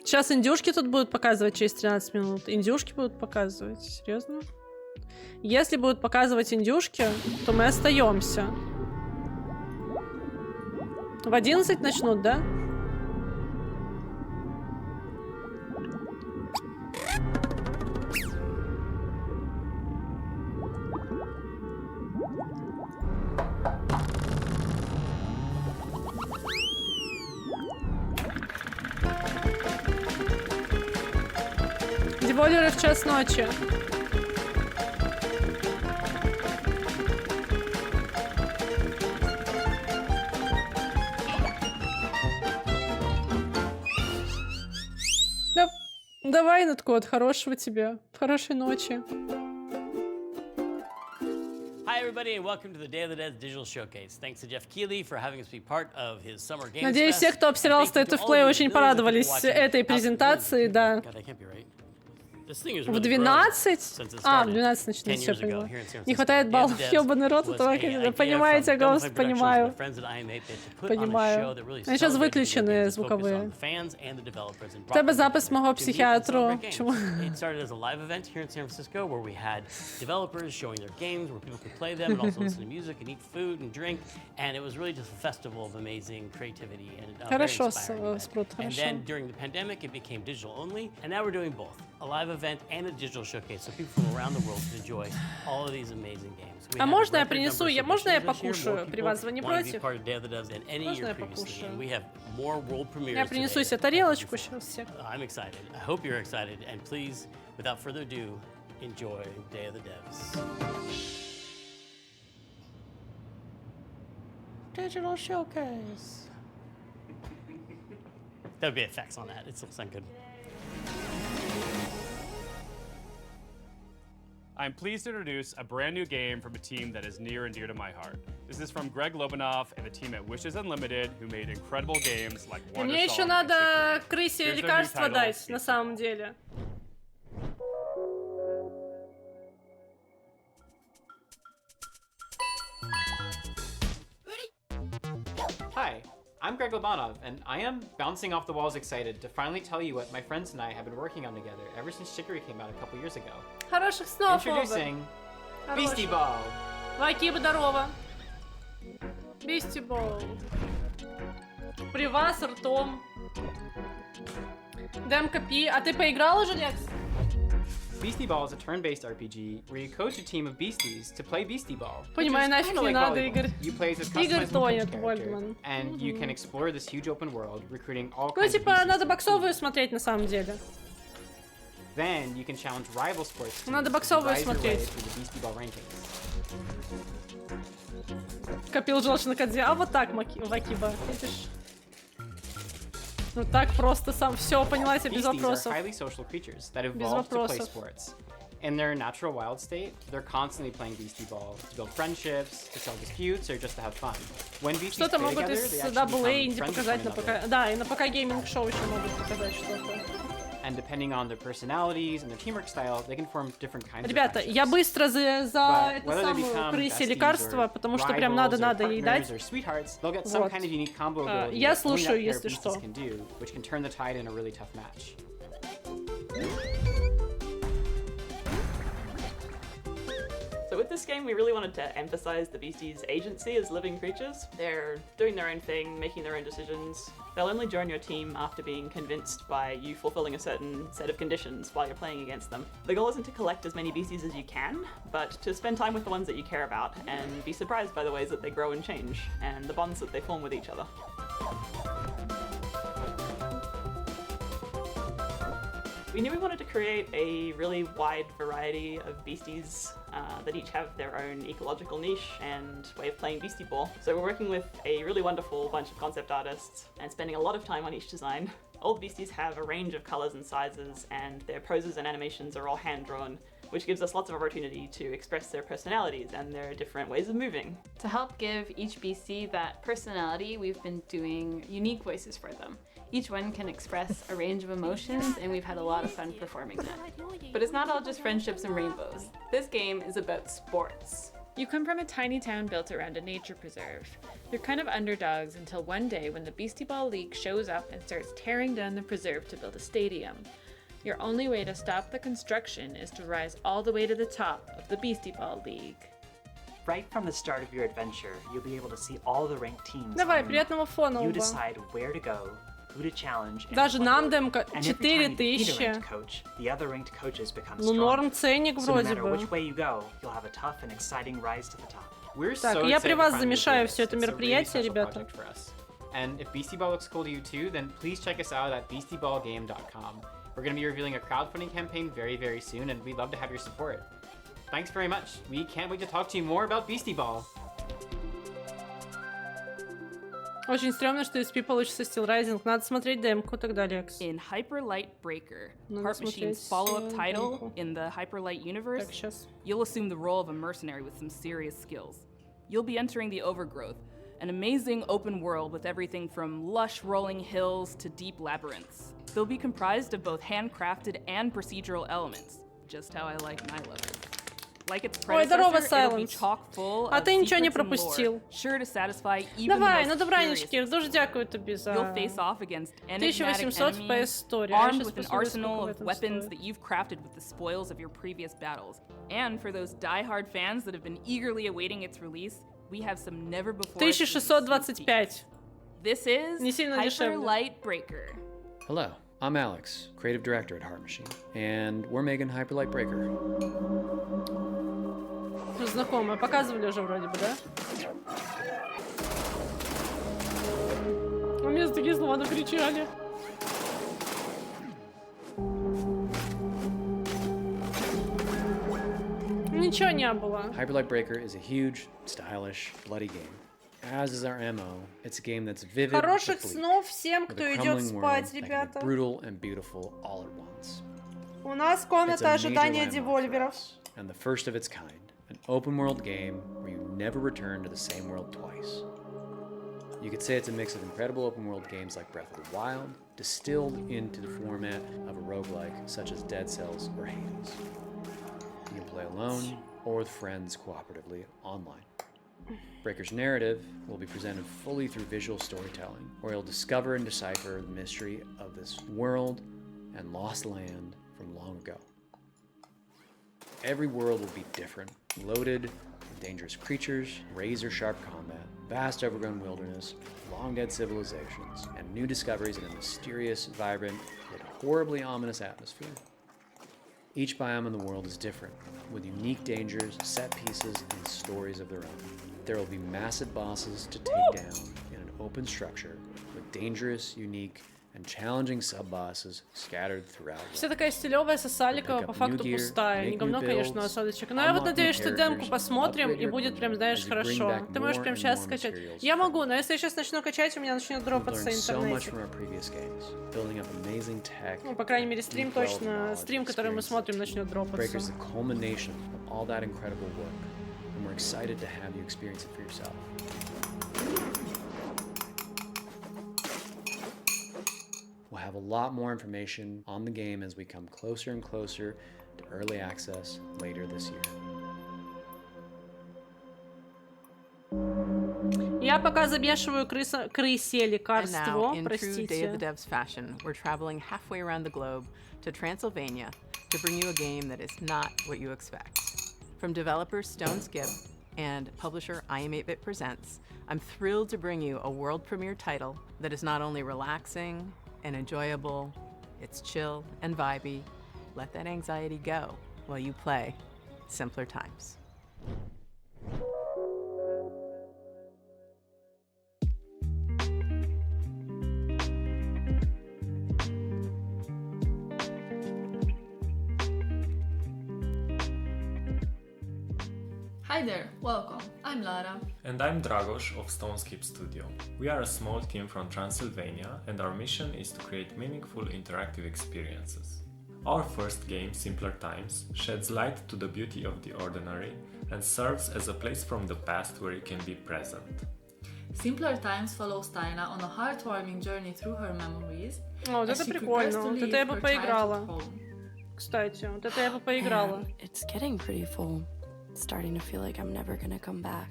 Сейчас индюшки тут будут показывать через 13 минут. Индюшки будут показывать. Серьезно? Если будут показывать индюшки, то мы остаемся. В 11 начнут, да? Деволеры в час ночи. Да, давай, Нуткот, хорошего тебе. Хорошей ночи. Hi, everybody, and welcome to the Day of the Dead Digital Showcase. Thanks to Jeff Keighley for having us be part of his Summer Games Надеюсь, Fest. все, кто обсирал State of Play, очень порадовались этой презентации, да. В 12? А, в 12 начнут, все поняла. Не хватает баллов, ёбаный рот, этого, понимаете, голос, понимаю. Понимаю. А сейчас выключены звуковые. В тебе запис мого психіатру. Чому? It started as a live event here in San Francisco where we had developers showing their games, where people could play them and also listen to music and eat food and drink, and it was really just a festival of amazing creativity and very inspiring. And then during the pandemic, it became digital only, and now we're doing both. A live event and a digital showcase, so people from around the world can enjoy all of these amazing games. А можно я принесу? Можно я покушаю при вас? Вы не против? Можно я покушаю? Я Я принесу себе тарелочку сейчас всех. I'm excited. I hope you're excited, and please, without further ado, enjoy Day of the Devs. Digital showcase. There would be effects on that. It'll sound good. I'm pleased to introduce a brand new game from a team that is near and dear to my heart. This is from Greg Lobanoff and the team at Wishes Unlimited, who made incredible games like Wondersong. Мне еще надо крысе лекарства дать, на самом деле. Hi, I'm Greg Lobanov, and I am bouncing off the walls excited to finally tell you what my friends and I have been working on together ever since Chicory came out a couple years ago. Хороших снов, Introducing Beastie Ball. Вакиба, здорово. Beastie Ball. При вас ртом. Демка Пи. А ты поиграл уже, Лекс? Beastie Ball is a turn-based RPG where you coach a team of beasties to play Beastie Ball. Понимаю, нафиг не надо, Игорь. You play as a Игорь customizable тонет, character, Вольдман. and you can explore this huge open world, recruiting all Ну, kinds of типа, beasties надо to боксовую compete. смотреть на самом деле. Then you can challenge rival sports teams Надо to боксовую rise your way смотреть. through the Beastie Ball rankings. Копил желчь на коде. А вот так, Вакиба, видишь? Ну так просто сам все поняла тебя без Beasties are вопросов. highly social creatures that Без evolved to play вопросов. sports. In their natural wild state, they're constantly playing Beastie Ball to build friendships, to settle disputes, or just to have fun. When beasties Что-то play могут together, из they actually Double A become инди friends with показать one на another. ПК. Да, и на ПК гейминг шоу еще могут показать что-то. And depending on their personalities and their teamwork style, they can form different kinds Ребята, of я быстро за But это whether they самую become крысе besties лекарство, or потому что прям rivals or надо ей дать. partners or sweethearts, they'll get some Вот. kind of unique combo ability Я that only слушаю, that pair of если beasties что. can do, which can turn the tide in a really tough match. So with this game, we really wanted to emphasize the beasties' agency as living creatures. They're doing their own thing, making their own decisions. They'll only join your team after being convinced by you fulfilling a certain set of conditions while you're playing against them. The goal isn't to collect as many beasties as you can, but to spend time with the ones that you care about and be surprised by the ways that they grow and change, and the bonds that they form with each other. We knew we wanted to create a really wide variety of beasties that each have their own ecological niche and way of playing Beastie Ball. So we're working with a really wonderful bunch of concept artists and spending a lot of time on each design. All the beasties have a range of colors and sizes, and their poses and animations are all hand-drawn, which gives us lots of opportunity to express their personalities and their different ways of moving. To help give each beastie that personality, we've been doing unique voices for them. Each one can express a range of emotions, and we've had a lot of fun performing that. But it's not all just friendships and rainbows. This game is about sports. You come from a tiny town built around a nature preserve. You're kind of underdogs until one day when the Beastie Ball League shows up and starts tearing down the preserve to build a stadium. Your only way to stop the construction is to rise all the way to the top of the Beastie Ball League. Right from the start of your adventure, you'll be able to see all the ranked teams. Давай, on the приятного map. фона You оба. decide where to go, who to challenge, and Даже what нам order. демка And every time you defeat a 4000. ranked coach, the other ranked coaches become Ну, stronger. норм ценник So no вроде matter бы. which way you go, you'll have a tough and exciting rise to the top. We're Так, so я excited при to вас finally замешаю do все this. это It's a really мероприятие, special ребята. project for us. And if Beastie Ball looks cool to you too, then please check us out at beastieballgame.com. We're going to be revealing a crowdfunding campaign very, very soon, and we'd love to have your support. Thanks very much. We can't wait to talk to you more about Beastie Ball. Очень стрёмно, что SP получится Steel Rising. Надо смотреть демку тогда, Лекс. In Hyper Light Breaker, Надо Heart Machine's смотреть, follow-up title демку. in the Hyper Light universe, Так, сейчас. you'll assume the role of a mercenary with some serious skills. You'll be entering the Overgrowth, an amazing open world with everything from lush rolling hills to deep labyrinths. They'll be comprised of both handcrafted and procedural elements, just how I like my levels. Like its Ой, здорово, predecessor, it'll be Silence. chock full А of ты ничего не secrets and lore, пропустил. sure to satisfy even Давай, the ну most добранички, curious. дуже дякую тобі за You'll face off against enigmatic 1800 enemies, FPS story. А я armed щас with an посмотрю, arsenal сколько в of этом weapons стоит. that you've crafted with the spoils of your previous battles. And for those die-hard fans that have been eagerly awaiting its release, we have some never-before-seen sneak peeks. 1625. This is Не сильно Hyper дешевле. Light Breaker. Hello, I'm Alex, creative director at Heart Machine, and we're making Hyper Light Breaker. Знакомые, показывали уже вроде бы, да? У меня такие слова накричали. Ничего не было. Hyper Light Breaker is a huge, stylish, bloody game. As is our MO, it's a game that's vivid but Хороших bleak, снов всем, with кто a идет crumbling world спать, that can be ребята. brutal and beautiful all at once. У нас It's комната a major ожидания landmark for девольверов. us, and the first of its kind, an open world game where you never return to the same world twice. You could say it's a mix of incredible open world games like Breath of the Wild, distilled into the format of a roguelike such as Dead Cells or Hades. You can play alone or with friends cooperatively online. Breaker's narrative will be presented fully through visual storytelling, where you'll discover and decipher the mystery of this world and lost land from long ago. Every world will be different, loaded with dangerous creatures, razor-sharp combat, vast overgrown wilderness, long-dead civilizations, and new discoveries in a mysterious, vibrant, yet horribly ominous atmosphere. Each biome in the world is different, with unique dangers, set pieces, and stories of their own. There will be massive bosses to take down in an open structure, with dangerous, unique, and challenging sub-bosses scattered throughout. Вся такая стилевая, сосаликова, по факту пустая. Не говно, конечно, осадочек. Но я вот надеюсь, что демку посмотрим, и будет прям, знаешь, хорошо. Ты можешь прям сейчас скачать. Я могу, но если я сейчас начну качать, у меня начнет дропаться интернет. Ну, по крайней мере, стрим точно. Стрим, который мы смотрим, начнет дропаться. Breaker's the culmination of all that incredible work, and we're excited to have you experience it for yourself. We'll have a lot more information on the game as we come closer and closer to early access later this year. Я пока замешиваю крысе And now, лекарство, in true Day of the простите. Devs fashion, we're traveling halfway around the globe to Transylvania to bring you a game that is not what you expect. From developers Stone Skip and publisher iam8bit Presents, I'm thrilled to bring you a world premiere title that is not only relaxing and enjoyable, it's chill and vibey. Let that anxiety go while you play Simpler Times. Hi there, welcome. I'm Lara. And I'm Dragos of Stoneskip Studio. We are a small team from Transylvania, and our mission is to create meaningful interactive experiences. Our first game, Simpler Times, sheds light to the beauty of the ordinary and serves as a place from the past where you can be present. Simpler Times follows Tyna on a heartwarming journey through her memories. О, вот as это she прикольно. prepares to Вот leave это я бы her поиграла. childhood home. Кстати, вот это я бы поиграла. Man, it's getting pretty full. Starting to feel like I'm never gonna come back.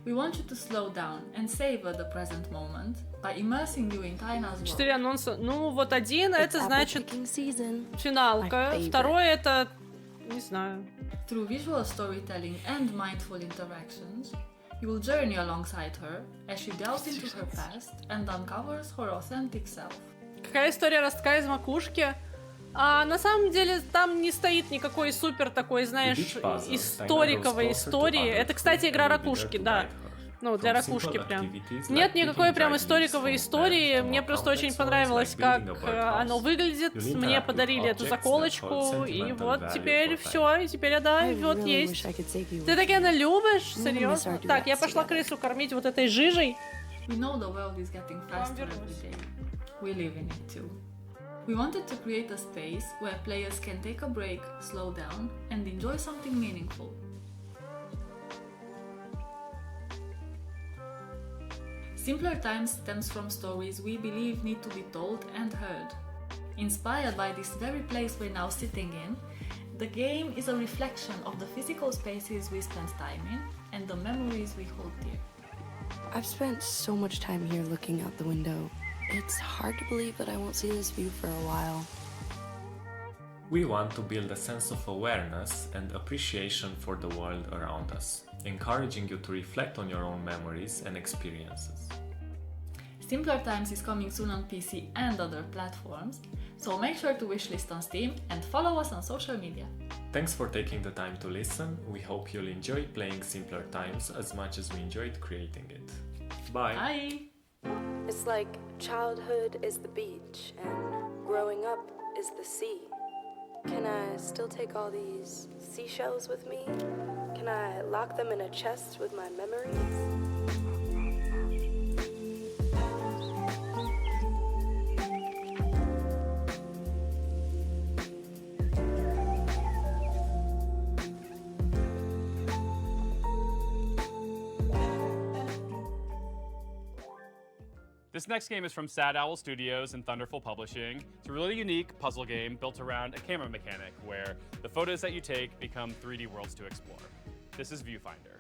We want you to slow down and savor the present moment by immersing you in Taina's world. 4 анонса. Ну, вот один это значит финалка. Второй это... не знаю. Through visual storytelling and mindful interactions, you will journey alongside her as she delves into her past and uncovers her authentic self. Какая история ростка из макушки? А на самом деле там не стоит никакой супер такой, знаешь, историковой истории. Это, кстати, игра ракушки, да. Ну, для ракушки прям. Нет никакой прям историковой истории. Мне просто очень понравилось, как оно выглядит. Мне подарили эту заколочку. И вот теперь все. И теперь да, вот есть. Ты так она любишь? Серьезно? Так, я пошла крысу кормить вот этой жижей. We know the world is getting faster every day. We live in it too. We wanted to create a space where players can take a break, slow down, and enjoy something meaningful. Simpler Times stems from stories we believe need to be told and heard. Inspired by this very place we're now sitting in, the game is a reflection of the physical spaces we spend time in and the memories we hold dear. I've spent so much time here looking out the window. It's hard to believe that I won't see this view for a while. We want to build a sense of awareness and appreciation for the world around us, encouraging you to reflect on your own memories and experiences. Simpler Times is coming soon on PC and other platforms, so make sure to wishlist on Steam and follow us on social media. Thanks for taking the time to listen. We hope you'll enjoy playing Simpler Times as much as we enjoyed creating it. Bye! Bye! It's like childhood is the beach and growing up is the sea. Can I still take all these seashells with me? Can I lock them in a chest with my memories? This next game is from Sad Owl Studios and Thunderful Publishing. It's a really unique puzzle game built around a camera mechanic where the photos that you take become 3D worlds to explore. This is Viewfinder.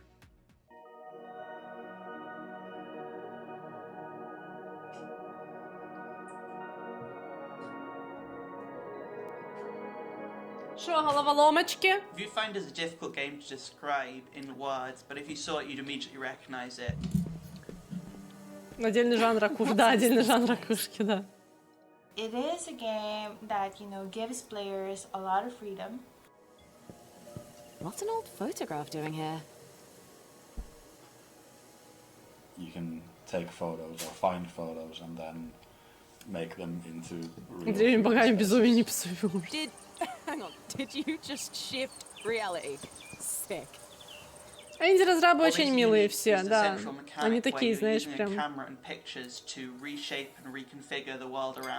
Что, головоломочки? Viewfinder is a difficult game to describe in words, but if you saw it, you'd immediately recognize it. Отдельный жанр ракушки, да, отдельный жанр ракушки, да. It is a game that, you know, gives players a lot of freedom. What's an old photograph doing here? You can take photos or find photos and then make them into real Древними богами безумие не безумие. Did you just shift reality? Sick. Инди-разрабы очень милые все, да. Они такие, знаешь, прям...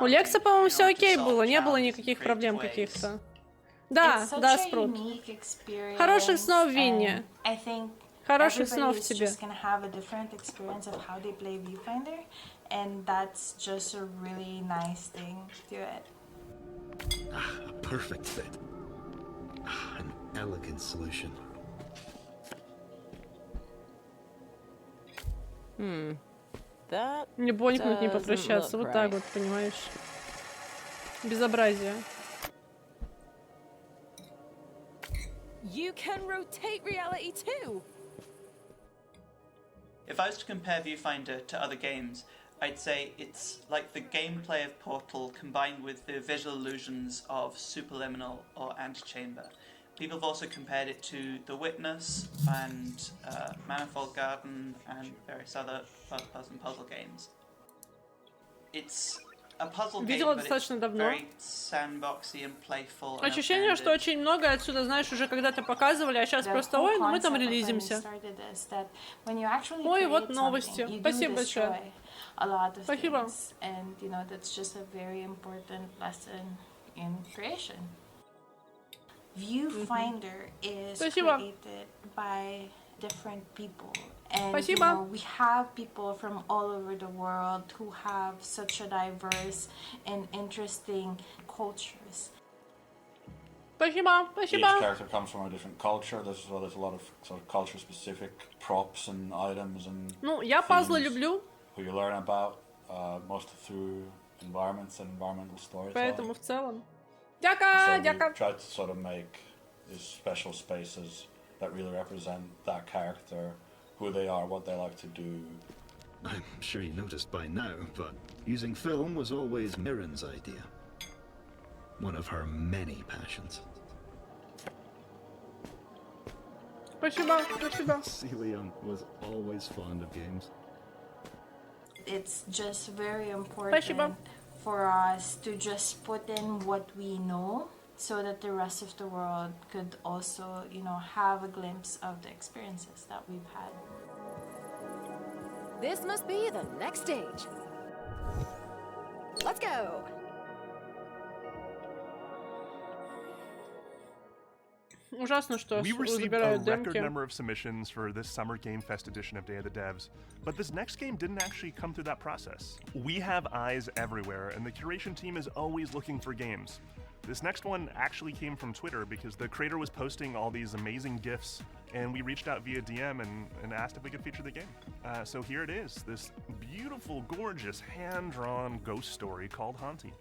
У Лекса, по-моему, все окей было, не было никаких проблем каких-то. Да, да, Спрут. Хороших снов, Винни. Хороших снов тебе. A perfect fit. An elegant solution. Не боникнуть, не попрощаться. Вот так вот, понимаешь? Безобразие. You can rotate reality too. If I was to compare Viewfinder to other games, I'd say it's like the gameplay of Portal combined with the visual illusions of Superliminal or Antechamber. People have also compared it to The Witness and Manifold Garden and various other first-person puzzle games. It's a puzzle game, but it's very sandboxy and playful. Ощущение, что очень много отсюда, знаешь, уже когда-то показывали, а сейчас просто, ой, ну мы там релизимся. Ой, вот новости. Спасибо большое. Спасибо. And you know, that's just a very important lesson in creation. Viewfinder is created by different people. And you know, we have people from all over the world who have such a diverse and interesting cultures. Спасибо, Each спасибо. character comes from a different culture. There's a lot of sort of culture-specific props and items and Ну, я пазлы themes люблю, who you learn about, mostly through environments and environmental stories. поэтому в целом. So Дяка, we дяка. try to sort of make these special spaces that really represent that character, who they are, what they like to do. I'm sure you noticed by now, but using film was always Mirren's idea. One of her many passions. Спасибо, спасибо. Celion was always fond of games. It's just very important for us to just put in what we know so that the rest of the world could also, you know, have a glimpse of the experiences that we've had. This must be the next stage. Let's go. Ужасно, что We received a забирают record демки. number of submissions for this Summer Game Fest edition of Day of the Devs, but this next game didn't actually come through that process. We have eyes everywhere, and the curation team is always looking for games. This next one actually came from Twitter because the creator was posting all these amazing GIFs, and we reached out via DM and asked if we could feature the game. So here it is, this beautiful, gorgeous, hand-drawn ghost story called Haunty.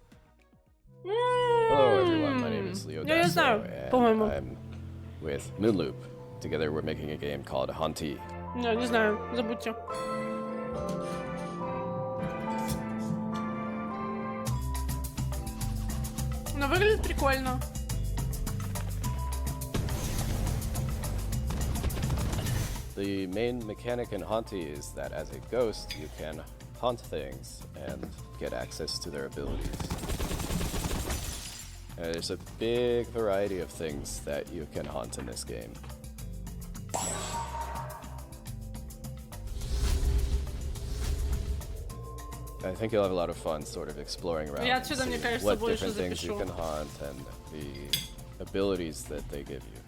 Hello everyone, my name is Leo Я не знаю, Dasso, по-моему. and I'm with Moonloop. Together we're making a game called Haunty. Не знаю, забудьте. Но выглядит прикольно. The main mechanic in Haunty is that as a ghost, you can haunt things and get access to their abilities. There's a big variety of things that you can haunt in this game. I think you'll have a lot of fun sort of exploring around Я and отсюда, мне seeing кажется, what больше different things you запишу. can haunt and the abilities that they give you.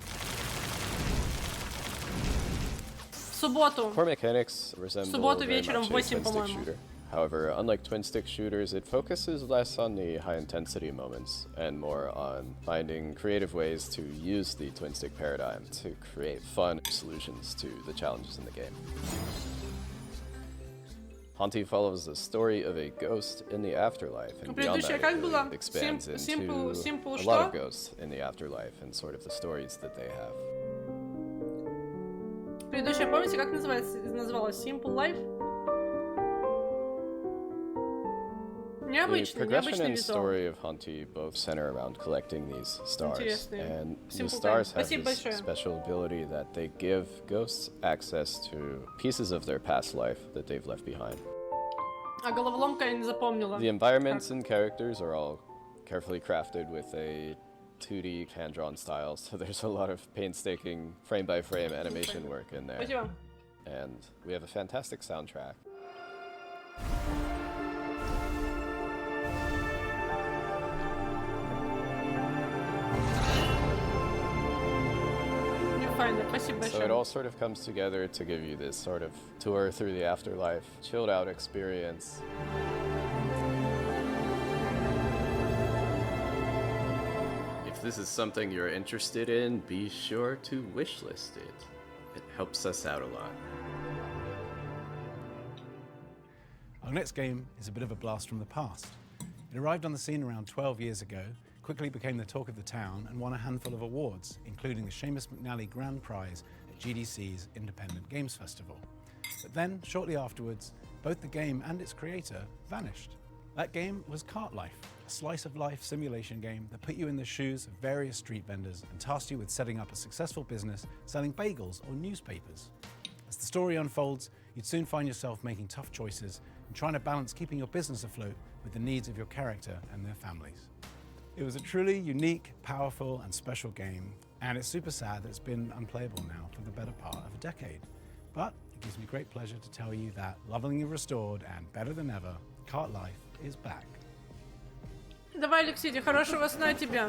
В субботу. Core mechanics resemble субботу very вечером much в a 8, twin-stick по-моему. shooter. However, unlike twin-stick shooters, it focuses less on the high-intensity moments and more on finding creative ways to use the twin-stick paradigm to create fun solutions to the challenges in the game. Haunty follows the story of a ghost in the afterlife, and beyond Предыдущая that, как it была? really expands into Simple a что? lot of ghosts in the afterlife and sort of the stories that they have. Предыдущая, помните, как называлась? Simple Life? The Необычный, progression необычный and визуал. story of Haunty both center around collecting these stars, Интересные. and the Simple stars Time. have Спасибо this большое. special ability that they give ghosts access to pieces of their past life that they've left behind. А головоломка я не запомнила. The environments and characters are all carefully crafted with a 2D hand-drawn style, so there's a lot of painstaking frame-by-frame animation work in there. Спасибо. And we have a fantastic soundtrack. Файно, спасибо So it большое. all sort of comes together to give you this sort of tour through the afterlife, chilled out experience. If this is something you're interested in, be sure to wishlist it. It helps us out a lot. Our next game is a bit of a blast from the past. It arrived on the scene around 12 years ago, quickly became the talk of the town, and won a handful of awards, including the Seamus McNally Grand Prize at GDC's Independent Games Festival. But then, shortly afterwards, both the game and its creator vanished. That game was Cart Life, a slice-of-life simulation game that put you in the shoes of various street vendors and tasked you with setting up a successful business selling bagels or newspapers. As the story unfolds, you'd soon find yourself making tough choices and trying to balance keeping your business afloat with the needs of your character and their families. It was a truly unique, powerful, and special game, and it's super sad that it's been unplayable now for the better part of a decade. But it gives me great pleasure to tell you that Lovingly Restored and better than ever, Cart Life is back. Давай, Алексей, хорошего сна тебе.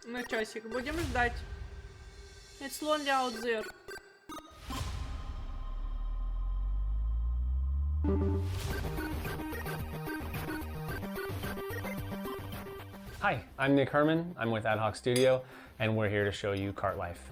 На часик. Будем ждать. It's lonely out there. Hi, I'm Nick Herman. I'm with Ad Hoc Studio, and we're here to show you Cart Life.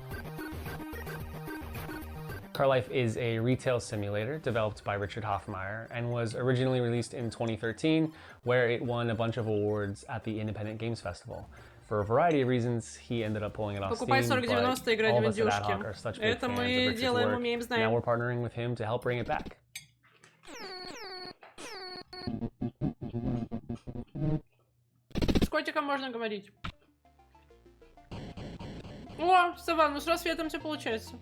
Cart Life is a retail simulator developed by Richard Hoffmeyer and was originally released in 2013, where it won a bunch of awards at the Independent Games Festival. For a variety of reasons, he ended up pulling it off Steam, Покупай but 4090 и играть all в of us at Ad индюшки. Hoc are such big Это fans мы of Richard's делаем, work, умеем, and знаем. now we're partnering with him to help bring it back. С котиком можно говорить. О, Саван, ну с рассветом все получается.